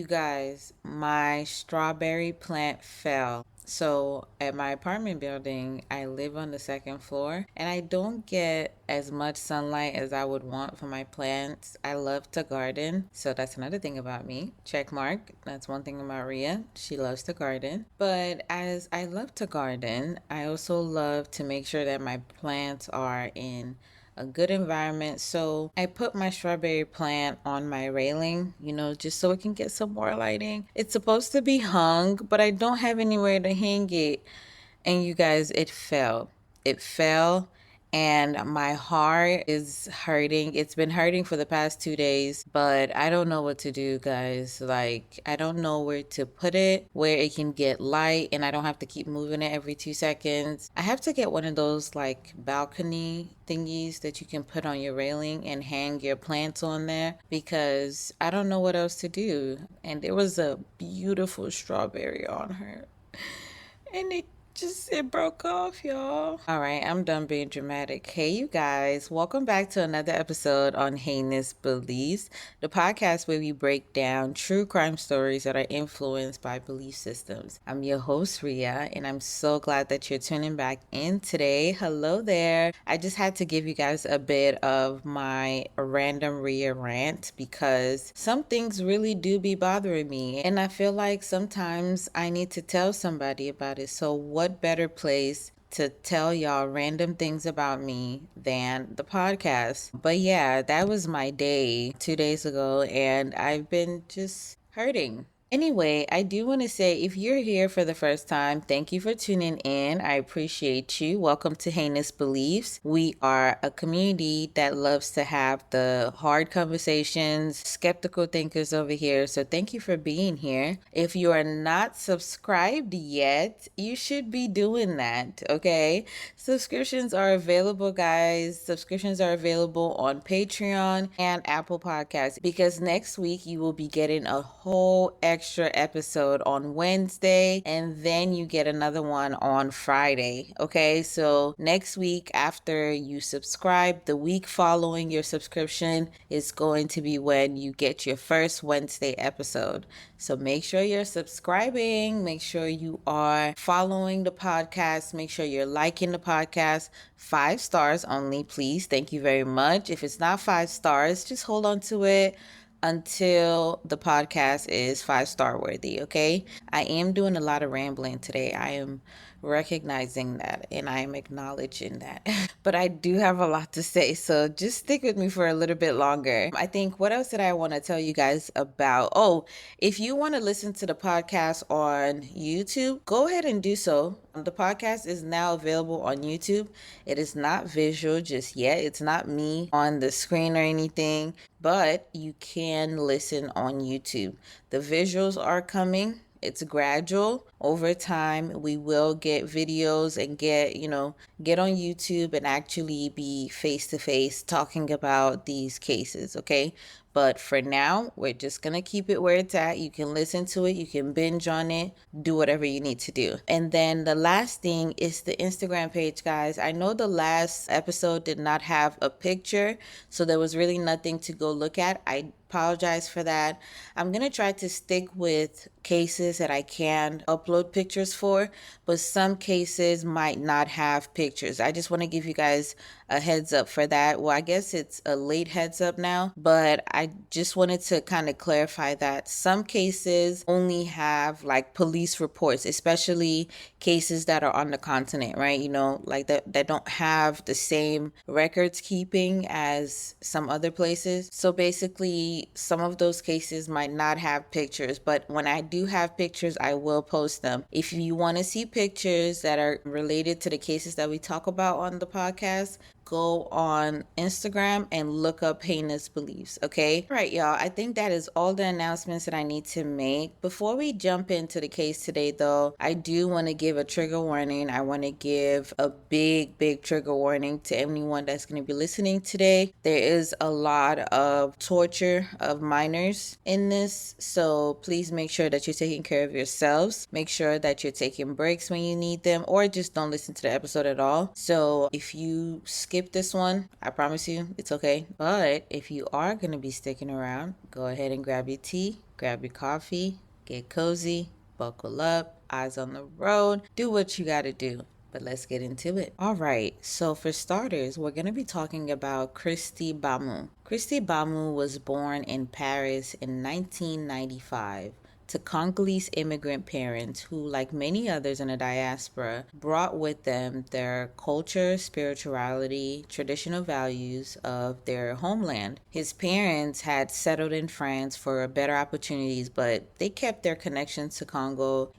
You guys, my strawberry plant fell. So at my apartment building, I live on the second floor and I don't get as much sunlight as I would want for my plants. I love to garden. So that's another thing about me. Check mark. That's one thing about Ria. She loves to garden. But as I love to garden, I also love to make sure that my plants are in a good environment. So I put my strawberry plant on my railing, just so it can get some more lighting. It's supposed to be hung, but I don't have anywhere to hang it. And you guys, it fell. It fell and my heart is hurting. It's been hurting for the past 2 days, but I don't know what to do, guys. Like, I don't know where to put it, where it can get light, and I don't have to keep moving it every 2 seconds. I have to get one of those, like, balcony thingies that you can put on your railing and hang your plants on there because I don't know what else to do. And there was a beautiful strawberry on her. And it broke off, y'all. All right, I'm done being dramatic. Hey, you guys, welcome back to another episode on Heinous Beliefs, the podcast where we break down true crime stories that are influenced by belief systems. I'm your host, Ria, and I'm so glad that you're tuning back in today. Hello there. I just had to give you guys a bit of my random Ria rant because some things really do be bothering me, and I feel like sometimes I need to tell somebody about it. So what better place to tell y'all random things about me than the podcast? But yeah, that was my day 2 days ago, and I've been just hurting. Anyway, I do want to say if you're here for the first time, thank you for tuning in. I appreciate you. Welcome to Heinous Beliefs. We are a community that loves to have the hard conversations, skeptical thinkers over here. So thank you for being here. If you are not subscribed yet, you should be doing that, okay? Subscriptions are available, guys. Subscriptions are available on Patreon and Apple Podcasts because next week you will be getting a whole extra episode on Wednesday and then you get another one on Friday. Okay, so next week after you subscribe, the week following your subscription is going to be when you get your first Wednesday episode. So make sure you're subscribing, make sure you are following the podcast, make sure you're liking the podcast. 5 stars only, please. Thank you very much. If it's not 5 stars, just hold on to it until the podcast is 5-star worthy, okay? I am doing a lot of rambling today. I am recognizing that and I am acknowledging that. But I do have a lot to say, so just stick with me for a little bit longer. I think, what else did I want to tell you guys about? Oh, if you want to listen to the podcast on YouTube, go ahead and do so. The podcast is now available on YouTube. It is not visual just yet. It's not me on the screen or anything, but you can listen on YouTube. The visuals are coming. It's gradual. Over time, we will get videos and get on YouTube and actually be face to face talking about these cases, okay? But for now, we're just going to keep it where it's at. You can listen to it, you can binge on it, do whatever you need to do. And then the last thing is the Instagram page, guys. I know the last episode did not have a picture, so there was really nothing to go look at. I apologize for that. I'm going to try to stick with cases that I can upload pictures for, but some cases might not have pictures. I just want to give you guys a heads up for that. Well, I guess it's a late heads up now, but I just wanted to kind of clarify that some cases only have like police reports, especially cases that are on the continent, right? Like that don't have the same records keeping as some other places. So basically, some of those cases might not have pictures, but when I do have pictures, I will post them. If you want to see pictures that are related to the cases that we talk about on the podcast, go on Instagram and look up Heinous Beliefs, okay? All right, y'all, I think that is all the announcements that I need to make. Before we jump into the case today, though, I do want to give a trigger warning. I want to give a big trigger warning to anyone that's going to be listening today. There is a lot of torture of minors in this, so please make sure that you're taking care of yourselves. Make sure that you're taking breaks when you need them, or just don't listen to the episode at all. So if you skip skip this one. I promise you, it's okay. But if you are going to be sticking around, go ahead and grab your tea, grab your coffee, get cozy, buckle up, eyes on the road, do what you got to do. But let's get into it. All right, so for starters, we're going to be talking about Kristy Bamu. Kristy Bamu was born in Paris in 1995 to Congolese immigrant parents who, like many others in the diaspora, brought with them their culture, spirituality, traditional values of their homeland. His parents had settled in France for better opportunities, but they kept their connections to Congo,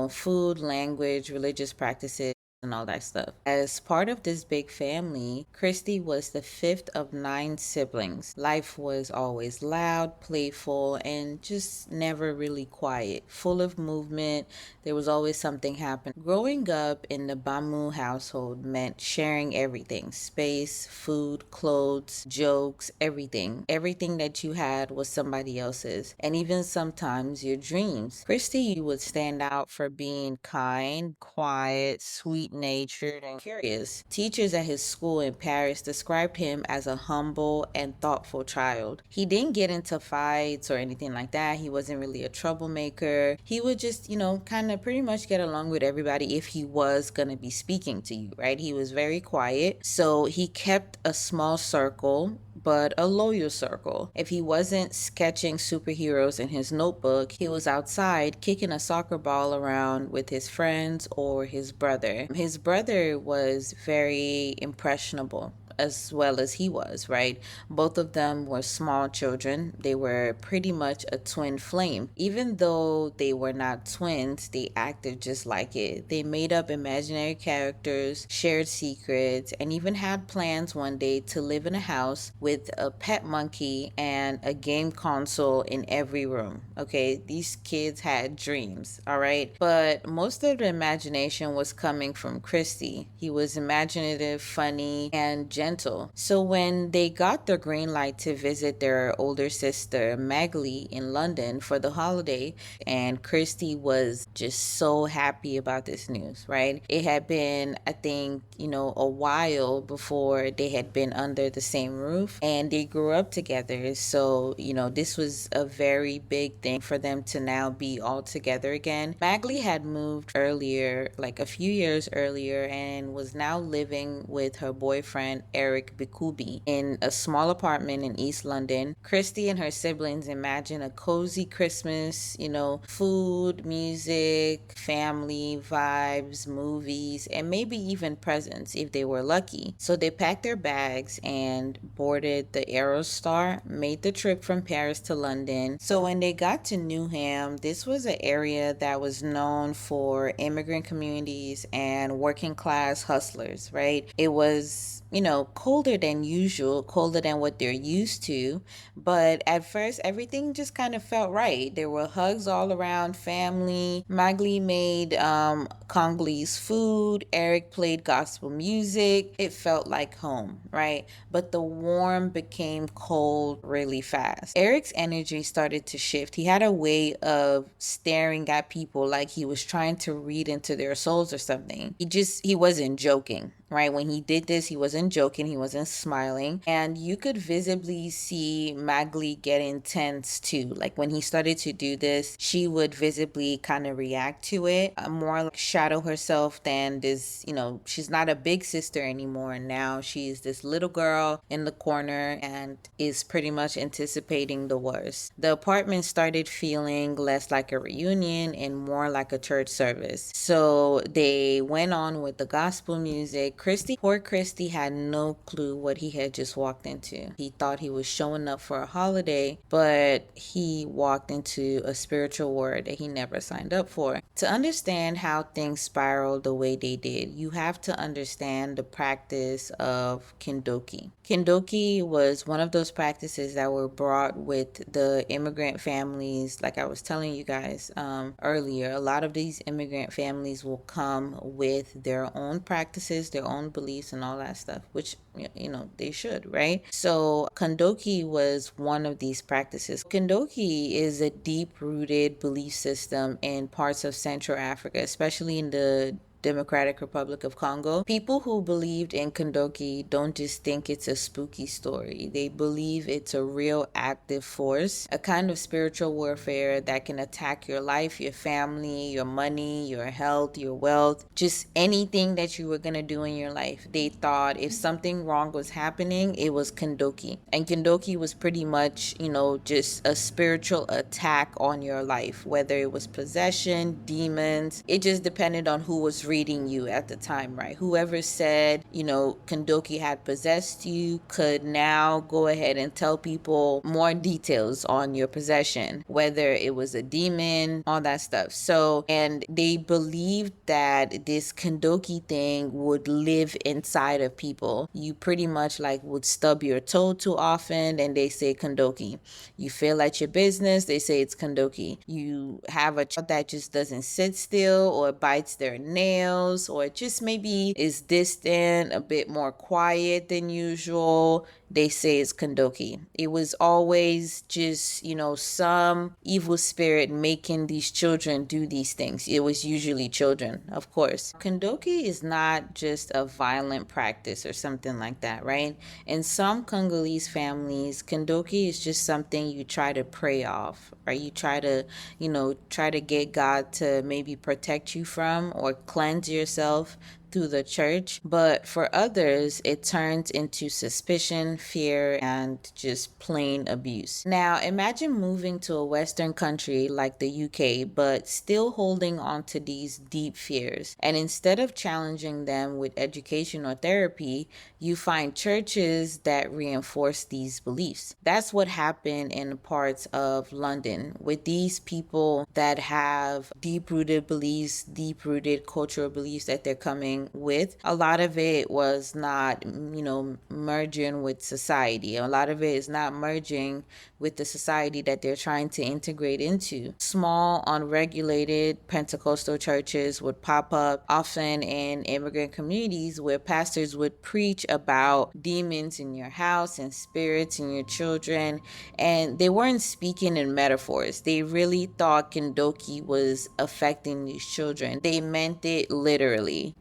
food, language, religious practices, and all that stuff. As part of this big family, Kristy was the fifth of 9 siblings. Life was always loud, playful, and just never really quiet, full of movement. There was always something happening. Growing up in the Bamu household meant sharing everything: space, food, clothes, jokes, everything. Everything that you had was somebody else's, and even sometimes your dreams. Kristy would stand out for being kind, quiet, sweet-natured, and curious. Teachers at his school in Paris described him as a humble and thoughtful child. He didn't get into fights or anything like that. He wasn't really a troublemaker. He would just, kind of pretty much get along with everybody if he was going to be speaking to you, right? He was very quiet. So he kept a small circle, but a loyal circle. If he wasn't sketching superheroes in his notebook, he was outside kicking a soccer ball around with his friends or his brother. His brother was very impressionable, as well as he was, right? Both of them were small children. They were pretty much a twin flame. Even though they were not twins, they acted just like it. They made up imaginary characters, shared secrets, and even had plans one day to live in a house with a pet monkey and a game console in every room. Okay, these kids had dreams, all right? But most of the imagination was coming from Kristy. He was imaginative, funny, and gentle. So when they got the green light to visit their older sister Magalie in London for the holiday, and Kristy was just so happy about this news, right? It had been, I think, a while before they had been under the same roof, and they grew up together. So, this was a very big thing for them to now be all together again. Magalie had moved earlier, like a few years earlier, and was now living with her boyfriend Eric Bikubi in a small apartment in East London. Kristy and her siblings imagine a cozy Christmas, food, music, family vibes, movies, and maybe even presents if they were lucky. So they packed their bags and boarded the Aerostar, made the trip from Paris to London. So when they got to Newham, this was an area that was known for immigrant communities and working class hustlers, right? It was colder than usual, colder than what they're used to. But at first, everything just kind of felt right. There were hugs all around, family. Magalie made Congolese food. Eric played gospel music. It felt like home, right? But the warm became cold really fast. Eric's energy started to shift. He had a way of staring at people like he was trying to read into their souls or something. He wasn't joking, right? When he did this, he wasn't joking, he wasn't smiling. And you could visibly see Magalie get intense too. Like when he started to do this, she would visibly kind of react to it, more like shadow herself than this, she's not a big sister anymore. Now she's this little girl in the corner and is pretty much anticipating the worst. The apartment started feeling less like a reunion and more like a church service. So they went on with the gospel music. Poor Kristy had no clue what he had just walked into. He thought he was showing up for a holiday, but he walked into a spiritual war that he never signed up for. To understand how things spiraled the way they did, you have to understand the practice of kindoki. Kindoki was one of those practices that were brought with the immigrant families. Like I was telling you guys earlier, a lot of these immigrant families will come with their own practices, their own beliefs, and all that stuff, which they should, right? So kindoki was one of these practices. Kindoki is a deep-rooted belief system in parts of Central Africa, especially in the Democratic Republic of Congo. People who believed in kindoki don't just think it's a spooky story. They believe it's a real active force, a kind of spiritual warfare that can attack your life, your family, your money, your health, your wealth, just anything that you were going to do in your life. They thought if something wrong was happening, it was kindoki. And kindoki was pretty much, just a spiritual attack on your life, whether it was possession, demons. It just depended on who was reading you at the time, right? Whoever said, kindoki had possessed you could now go ahead and tell people more details on your possession, whether it was a demon, all that stuff. So, and they believed that this kindoki thing would live inside of people. You pretty much like would stub your toe too often and they say kindoki. You fail at your business, they say it's kindoki. You have a child that just doesn't sit still or bites their nails or just maybe is distant, a bit more quiet than usual, they say it's kindoki. It was always just, some evil spirit making these children do these things. It was usually children, of course. Kindoki is not just a violent practice or something like that, right? In some Congolese families, kindoki is just something you try to pray off, right? You try to, try to get God to maybe protect you from or cleanse yourself through the church. But for others, it turns into suspicion, fear, and just plain abuse. Now, imagine moving to a Western country like the UK, but still holding on to these deep fears. And instead of challenging them with education or therapy, you find churches that reinforce these beliefs. That's what happened in parts of London with these people that have deep-rooted beliefs, deep-rooted cultural beliefs that they're coming with. A lot of it was not, merging with society. A lot of it is not merging with the society that they're trying to integrate into. Small, unregulated Pentecostal churches would pop up often in immigrant communities where pastors would preach about demons in your house and spirits in your children. And they weren't speaking in metaphors. They really thought kindoki was affecting these children. They meant it literally.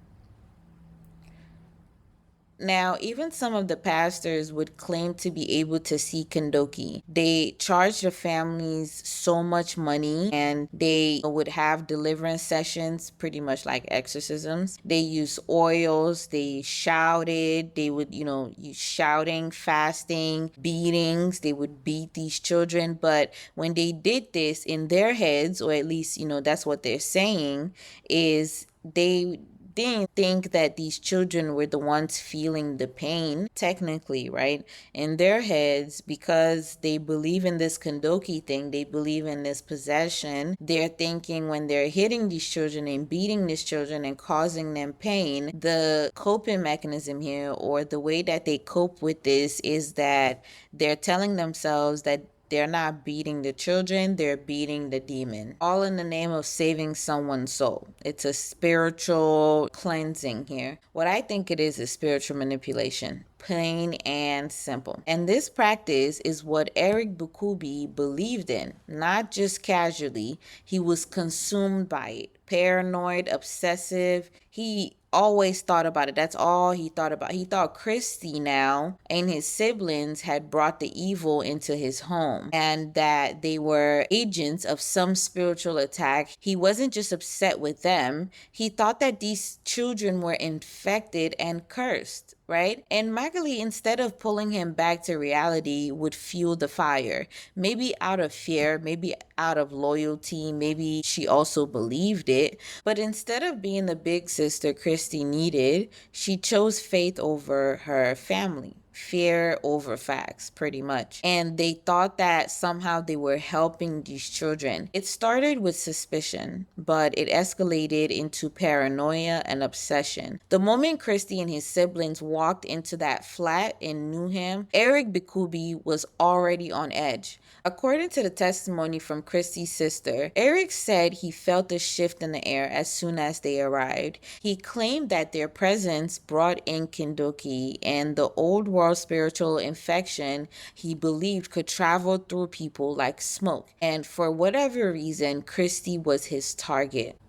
Now, even some of the pastors would claim to be able to see kindoki. They charged the families so much money and they would have deliverance sessions, pretty much like exorcisms. They used oils, they shouted, they would, use shouting, fasting, beatings. They would beat these children. But when they did this in their heads, or at least, that's what they're saying, is they didn't think that these children were the ones feeling the pain, technically, right? In their heads, because they believe in this kindoki thing, they believe in this possession, they're thinking when they're hitting these children and beating these children and causing them pain, the coping mechanism here, or the way that they cope with this, is that they're telling themselves that they're not beating the children, they're beating the demon. All in the name of saving someone's soul. It's a spiritual cleansing here. What I think it is spiritual manipulation. Plain and simple. And this practice is what Eric Bikubi believed in, not just casually. He was consumed by it. Paranoid, obsessive. He always thought about it. That's all he thought about. He thought Kristy now and his siblings had brought the evil into his home and that they were agents of some spiritual attack. He wasn't just upset with them. He thought that these children were infected and cursed. Right? And Magalie, instead of pulling him back to reality, would fuel the fire. Maybe out of fear, maybe out of loyalty, maybe she also believed it. But instead of being the big sister Kristy needed, she chose faith over her family. Fear over facts, pretty much. And they thought that somehow they were helping these children. It started with suspicion, but it escalated into paranoia and obsession. The moment Kristy and his siblings walked into that flat in Newham, Eric Bikubi was already on edge. According to the testimony from Kristy's sister, Eric said he felt a shift in the air as soon as they arrived. He claimed that their presence brought in kindoki and the old world spiritual infection he believed could travel through people like smoke. And for whatever reason, Kristy was his target.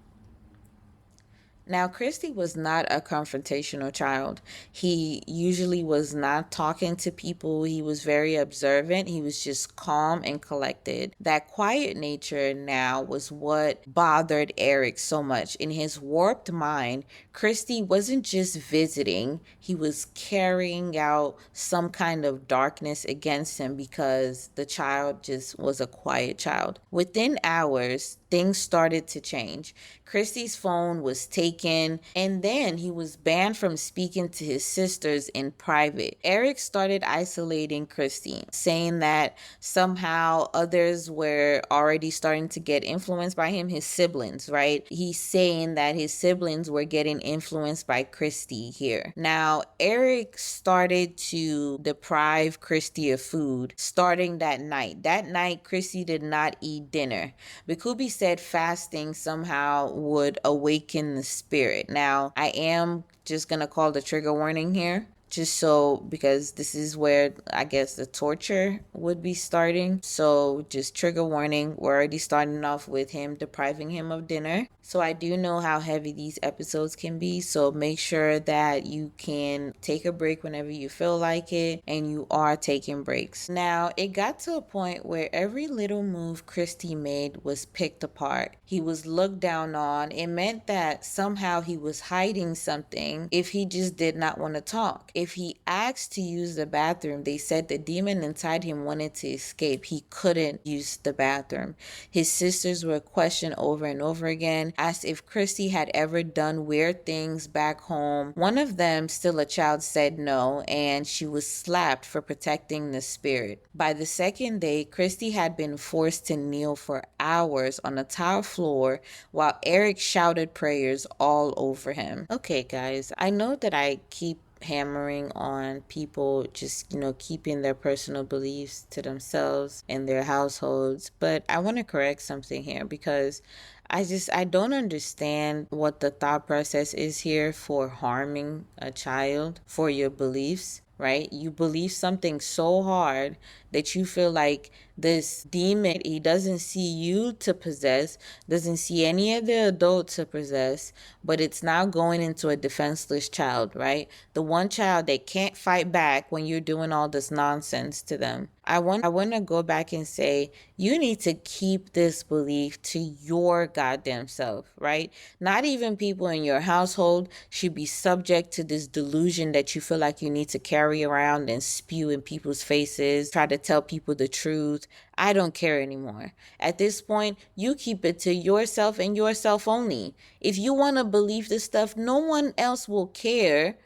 Now, Kristy was not a confrontational child. He usually was not talking to people. He was very observant. He was just calm and collected. That quiet nature now was what bothered Eric so much. In his warped mind, Kristy wasn't just visiting, he was carrying out some kind of darkness against him because the child just was a quiet child. Within hours, things started to change. Kristy's phone was taken, and then he was banned from speaking to his sisters in private. Eric started isolating Kristy, saying that somehow others were already starting to get influenced by him, his siblings, right? He's saying that his siblings were getting influenced by Kristy here. Now, Eric started to deprive Kristy of food starting that night. That night, Kristy did not eat dinner. Bikubi said fasting somehow would awaken the spirit. Now, I am just going to call the trigger warning here, just so, because this is where I guess the torture would be starting. So just trigger warning, we're already starting off with him depriving him of dinner. So I do know how heavy these episodes can be, so make sure that you can take a break whenever you feel like it, and you are taking breaks. Now, it got to a point where every little move Kristy made was picked apart. He was looked down on. It meant that somehow he was hiding something if he just did not want to talk. If he asked to use the bathroom, they said the demon inside him wanted to escape. He couldn't use the bathroom. His sisters were questioned over and over again, asked if Kristy had ever done weird things back home. One of them, still a child, said no, and she was slapped for protecting the spirit. By the second day, Kristy had been forced to kneel for hours on a tile floor while Eric shouted prayers all over him. Okay, guys, I know that I keep hammering on people just, keeping their personal beliefs to themselves and their households, but I want to correct something here, because I don't understand what the thought process is here for harming a child for your beliefs, right? You believe something so hard that you feel like this demon, he doesn't see you to possess, doesn't see any other adult to possess, but it's now going into a defenseless child, right? The one child that can't fight back when you're doing all this nonsense to them. I want to go back and say, you need to keep this belief to your goddamn self, right? Not even people in your household should be subject to this delusion that you feel like you need to carry around and spew in people's faces, try to tell people the truth. I don't care anymore. At this point, you keep it to yourself and yourself only. If you want to believe this stuff, no one else will care,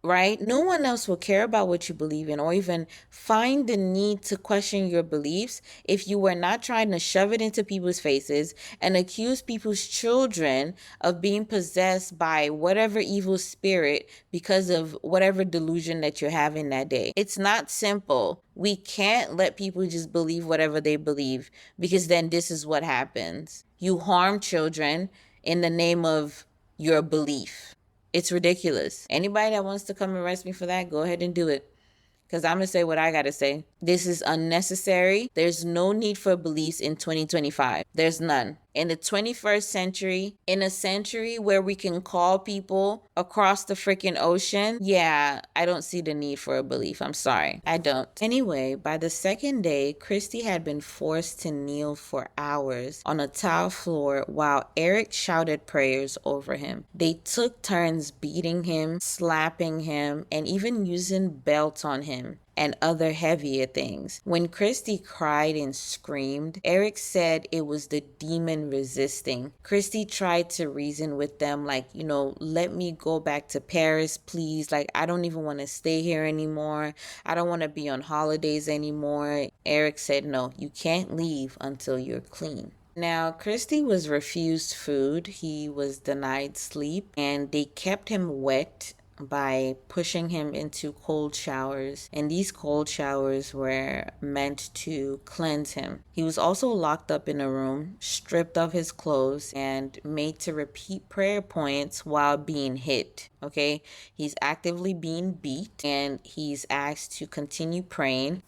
right? No one else will care about what you believe in or even find the need to question your beliefs if you were not trying to shove it into people's faces and accuse people's children of being possessed by whatever evil spirit because of whatever delusion that you're having that day. It's not simple. We can't let people just believe whatever they believe, because then this is what happens. You harm children in the name of your belief. It's ridiculous. Anybody that wants to come arrest me for that, go ahead and do it. Because I'm going to say what I got to say. This is unnecessary. There's no need for beliefs in 2025. There's none. In the 21st century, in a century where we can call people across the freaking ocean, yeah, I don't see the need for a belief. I'm sorry. I don't. Anyway, by the second day, Kristy had been forced to kneel for hours on a tile floor while Eric shouted prayers over him. They took turns beating him, slapping him, and even using belts on him and other heavier things. When Kristy cried and screamed, Eric said it was the demon resisting. Kristy tried to reason with them, like, let me go back to Paris, please. Like, I don't even want to stay here anymore. I don't want to be on holidays anymore. Eric said, no, you can't leave until you're clean. Now, Kristy was refused food. He was denied sleep, and they kept him wet by pushing him into cold showers, and these cold showers were meant to cleanse him. He was also locked up in a room, stripped of his clothes, and made to repeat prayer points while being hit. Okay, he's actively being beat, and he's asked to continue praying,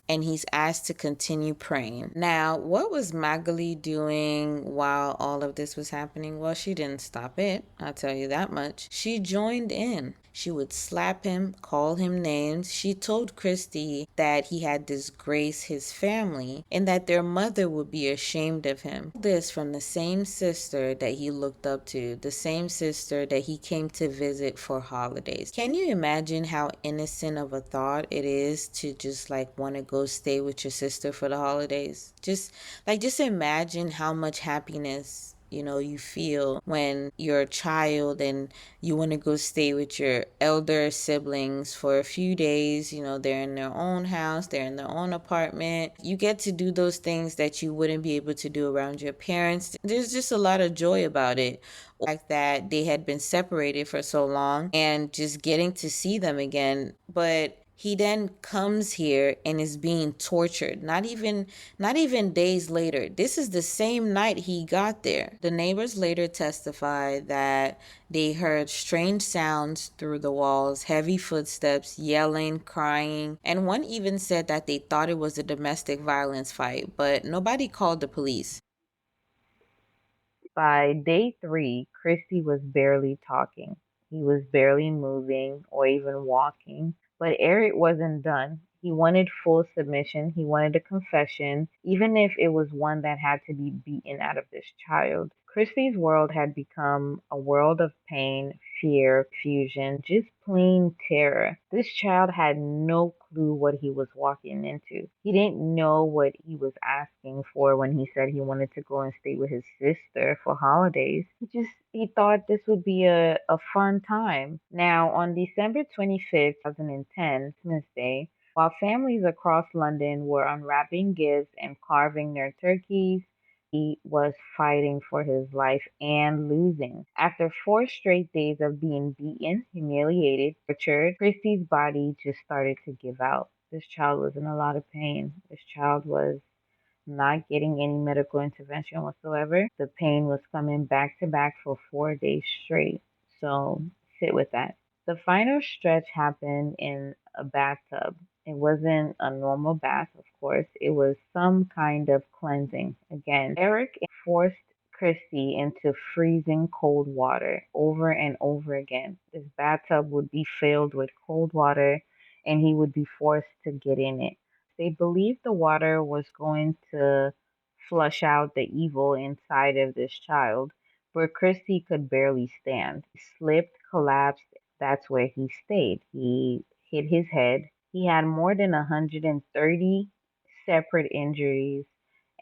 Now, what was Magalie doing while all of this was happening? Well, she didn't stop it, I'll tell you that much. She joined in. She would slap him, call him names. She told Kristy that he had disgraced his family and that their mother would be ashamed of him. This from the same sister that he looked up to, the same sister that he came to visit for holidays. Can you imagine how innocent of a thought it is to just like want to go stay with your sister for the holidays? Just imagine how much happiness you feel when you're a child and you want to go stay with your elder siblings for a few days. They're in their own house, they're in their own apartment. You get to do those things that you wouldn't be able to do around your parents. There's just a lot of joy about it. The fact that they had been separated for so long and just getting to see them again. But he then comes here and is being tortured. Not even days later. This is the same night he got there. The neighbors later testified that they heard strange sounds through the walls, heavy footsteps, yelling, crying, and one even said that they thought it was a domestic violence fight, but nobody called the police. By day three, Kristy was barely talking. He was barely moving or even walking. But Eric wasn't done. He wanted full submission. He wanted a confession, even if it was one that had to be beaten out of this child. Kristy's world had become a world of pain, fear, confusion, just plain terror. This child had no clue what he was walking into. He didn't know what he was asking for when he said he wanted to go and stay with his sister for holidays. He thought this would be a fun time. Now, on December 25th, 2010, Christmas Day, while families across London were unwrapping gifts and carving their turkeys, he was fighting for his life and losing. After 4 straight days of being beaten, humiliated, tortured, Christy's body just started to give out. This child was in a lot of pain. This child was not getting any medical intervention whatsoever. The pain was coming back to back for 4 days straight. So sit with that. The final stretch happened in a bathtub. It wasn't a normal bath, of course. It was some kind of cleansing. Again, Eric forced Kristy into freezing cold water over and over again. This bathtub would be filled with cold water and he would be forced to get in it. They believed the water was going to flush out the evil inside of this child, but Christy could barely stand. He slipped, collapsed. That's where he stayed. He hit his head. He had more than 130 separate injuries,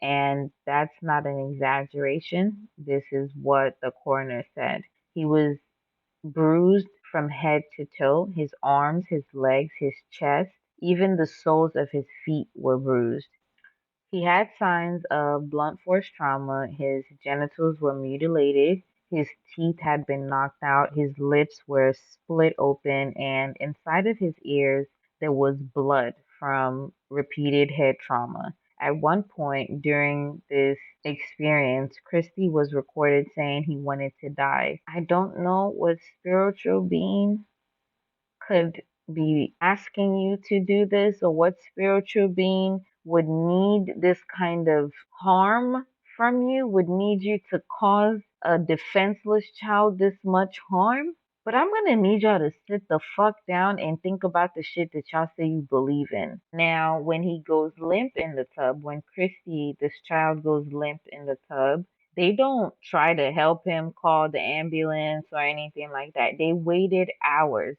and that's not an exaggeration. This is what the coroner said. He was bruised from head to toe. His arms, his legs, his chest, even the soles of his feet were bruised. He had signs of blunt force trauma. His genitals were mutilated. His teeth had been knocked out. His lips were split open. And inside of his ears, there was blood from repeated head trauma. At one point during this experience, Christy was recorded saying he wanted to die. I don't know what spiritual being could be asking you to do this, or what spiritual being would need this kind of harm from you, would need you to cause a defenseless child this much harm. But I'm gonna need y'all to sit the fuck down and think about the shit that y'all say you believe in. Now, when he goes limp in the tub, when Christy, this child, goes limp in the tub, they don't try to help him call the ambulance or anything like that. They waited hours.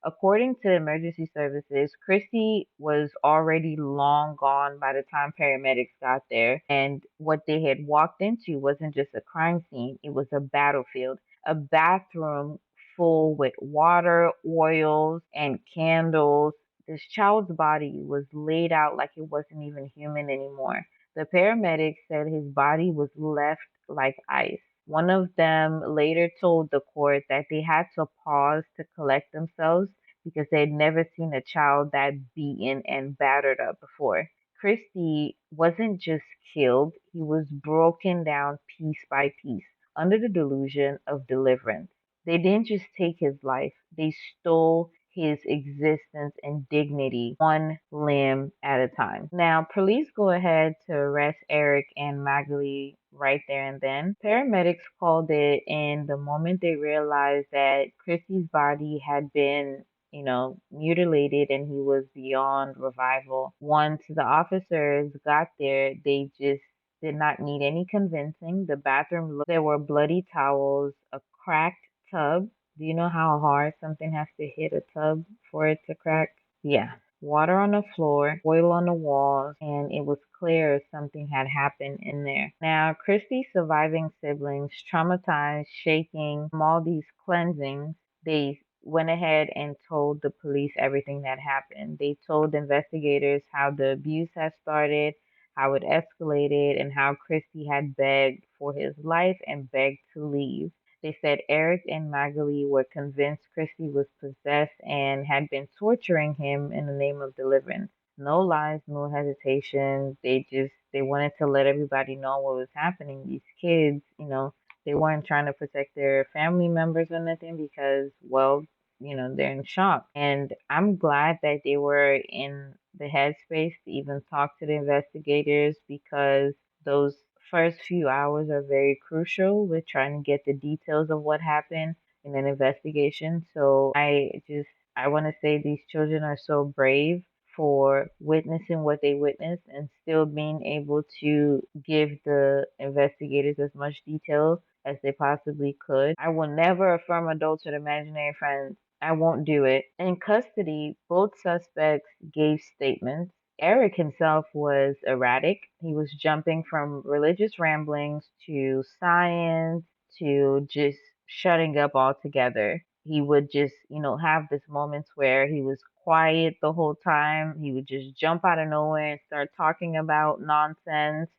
According to emergency services, Christy was already long gone by the time paramedics got there. And what they had walked into wasn't just a crime scene, it was a battlefield, a bathroom full with water, oils, and candles. This child's body was laid out like it wasn't even human anymore. The paramedics said his body was left like ice. One of them later told the court that they had to pause to collect themselves because they had never seen a child that beaten and battered up before. Kristy wasn't just killed, he was broken down piece by piece under the delusion of deliverance. They didn't just take his life, they stole his existence and dignity one limb at a time. Now, police go ahead to arrest Eric and Magalie right there and then. Paramedics called it, and the moment they realized that Kristy's body had been mutilated and he was beyond revival. Once the officers got there, they just did not need any convincing. The bathroom looked, there were bloody towels, a cracked tub. Do you know how hard something has to hit a tub for it to crack? Yeah. Water on the floor, oil on the walls, and it was clear something had happened in there. Now, Kristy's surviving siblings, traumatized, shaking, from all these cleansings, they went ahead and told the police everything that happened. They told investigators how the abuse had started, how it escalated, and how Kristy had begged for his life and begged to leave. They said Eric and Magalie were convinced Kristy was possessed and had been torturing him in the name of deliverance. No lies, no hesitation. They wanted to let everybody know what was happening. These kids, they weren't trying to protect their family members or nothing because, well, they're in shock. And I'm glad that they were in the headspace to even talk to the investigators because those first few hours are very crucial with trying to get the details of what happened in an investigation. So I want to say these children are so brave for witnessing what they witnessed and still being able to give the investigators as much detail as they possibly could. I will never affirm adulthood imaginary friends. I won't do it. In custody, both suspects gave statements. Eric himself was erratic. He was jumping from religious ramblings to science to just shutting up altogether. He would just, have this moments where he was quiet the whole time. He would just jump out of nowhere and start talking about nonsense.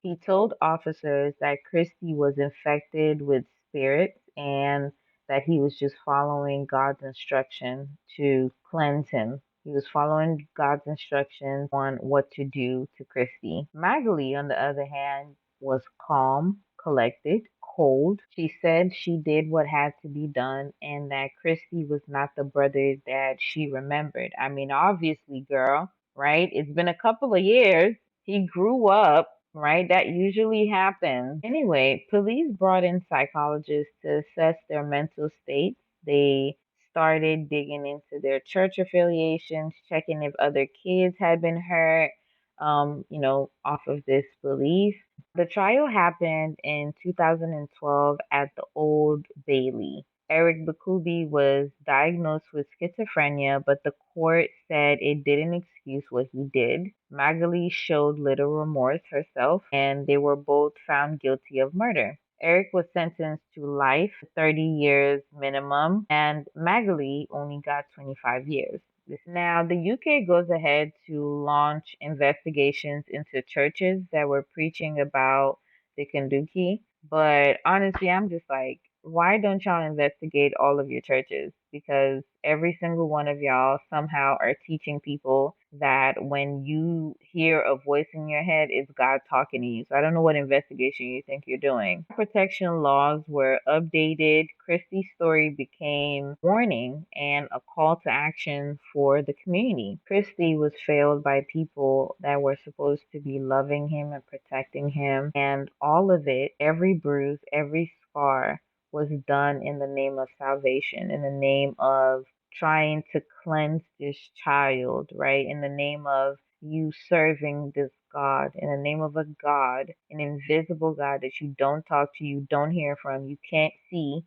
He told officers that Kristy was infected with spirits and that he was just following God's instruction to cleanse him. He was following God's instructions on what to do to Kristy. Magalie, on the other hand, was calm, collected, cold. She said she did what had to be done and that Kristy was not the brother that she remembered. I mean, obviously, girl, right? It's been a couple of years. He grew up, right? That usually happens. Anyway, police brought in psychologists to assess their mental states. They started digging into their church affiliations, checking if other kids had been hurt, off of this belief. The trial happened in 2012 at the Old Bailey. Eric Bikubi was diagnosed with schizophrenia, but the court said it didn't excuse what he did. Magalie showed little remorse herself, and they were both found guilty of murder. Eric was sentenced to life, 30 years minimum, and Magalie only got 25 years. Now, the UK goes ahead to launch investigations into churches that were preaching about the kindoki. But honestly, I'm just like, why don't y'all investigate all of your churches? Because every single one of y'all somehow are teaching people that when you hear a voice in your head, it's God talking to you. So I don't know what investigation you think you're doing. Protection laws were updated. Kristy's story became warning and a call to action for the community. Kristy was failed by people that were supposed to be loving him and protecting him. And all of it, every bruise, every scar, was done in the name of salvation, in the name of trying to cleanse this child, right? In the name of you serving this God, in the name of a God, an invisible God that you don't talk to, you don't hear from, you can't see,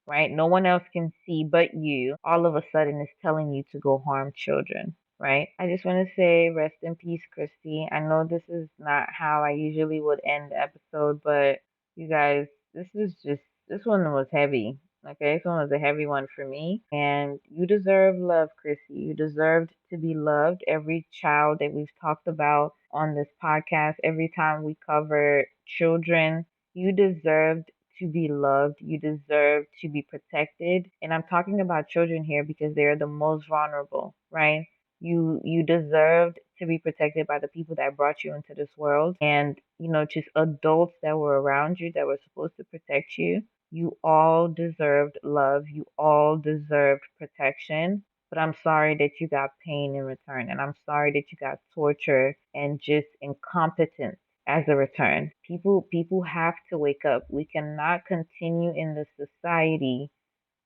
right? No one else can see but you. All of a sudden, is telling you to go harm children, right? I just want to say rest in peace, Kristy. I know this is not how I usually would end the episode, but you guys, this one was heavy. Okay, this one was a heavy one for me. And you deserve love, Chrissy. You deserved to be loved. Every child that we've talked about on this podcast, every time we cover children, you deserved to be loved. You deserve to be protected. And I'm talking about children here because they're the most vulnerable, right? You deserved to be protected by the people that brought you into this world, and just adults that were around you that were supposed to protect you. You all deserved love. You all deserved protection. But I'm sorry that you got pain in return, and I'm sorry that you got torture and just incompetence as a return. People have to wake up. We cannot continue in this society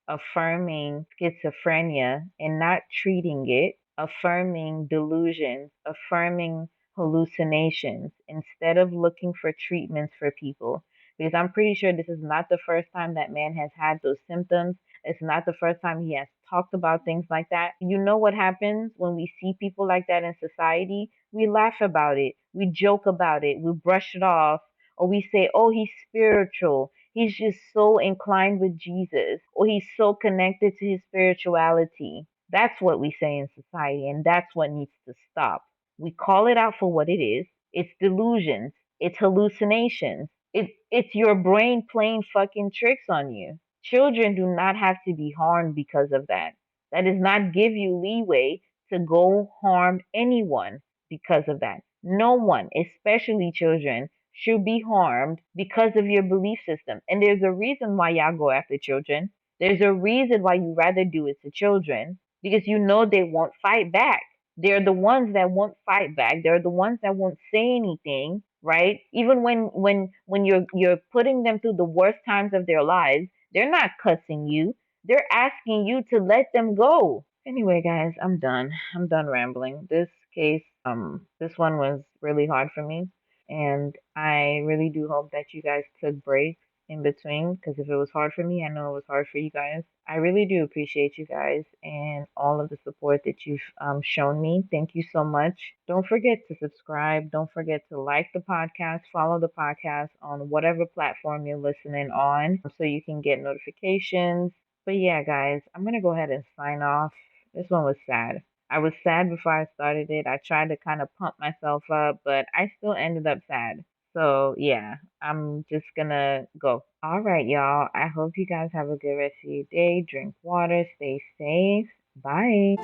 affirming schizophrenia and not treating it, affirming delusions, affirming hallucinations instead of looking for treatments for people. Because I'm pretty sure this is not the first time that man has had those symptoms. It's not the first time he has talked about things like that. You know what happens when we see people like that in society? We laugh about it, we joke about it, we brush it off, or we say, oh, he's spiritual. He's just so inclined with Jesus, or he's so connected to his spirituality. That's what we say in society, and that's what needs to stop. We call it out for what it is. It's delusions, it's hallucinations, it's your brain playing fucking tricks on you. Children do not have to be harmed because of that. That does not give you leeway to go harm anyone because of that. No one, especially children, should be harmed because of your belief system. And there's a reason why y'all go after children. There's a reason why you rather do it to children because you know they won't fight back. They're the ones that won't fight back. They're the ones that won't say anything, right? Even when you're putting them through the worst times of their lives, they're not cussing you. They're asking you to let them go. Anyway, guys, I'm done. I'm done rambling. This case, this one was really hard for me. And I really do hope that you guys took breaks in between because if it was hard for me, I know it was hard for you guys. I really do appreciate you guys and all of the support that you've shown me. Thank you so much. Don't forget to subscribe. Don't forget to like the podcast, follow the podcast on whatever platform you're listening on so you can get notifications. But yeah, guys, I'm going to go ahead and sign off. This one was sad. I was sad before I started it. I tried to kind of pump myself up, but I still ended up sad. So, yeah, I'm just gonna go. All right, y'all. I hope you guys have a good rest of your day. Drink water, stay safe. Bye.